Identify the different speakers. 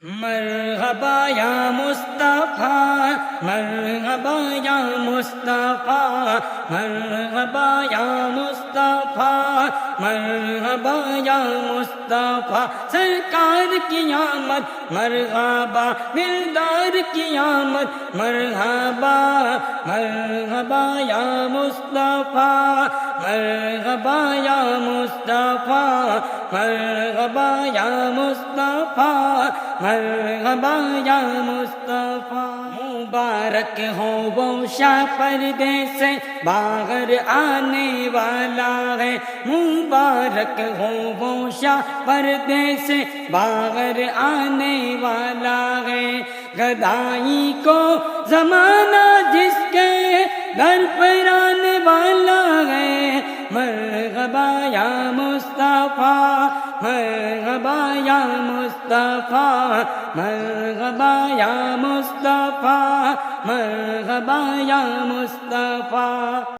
Speaker 1: مرحبا یا مصطفیٰ، مرحبا یا مصطفیٰ، مرحبا یا مصطفیٰ، مرحبا یا مصطفیٰ، سرکار کی آمد مرحبا، دلدار کی آمد مرحبا، مرحبا یا مصطفیٰ، مرحبا یا مصطفیٰ، مرحبا یا مصطفیٰ، مرحبا یا مصطفیٰ۔ مبارک ہو وہ شاہ پردے سے باہر آنے والا ہے، مبارک ہو وہ شاہ پردے سے باہر آنے والا ہے، گدائی کو زمانہ جس کے در پر آنے والا ہے، مرحبا یا مصطفیٰ، مرحبا یا مصطفیٰ، مرحبا یا مصطفیٰ، مرحبا یا مصطفیٰ۔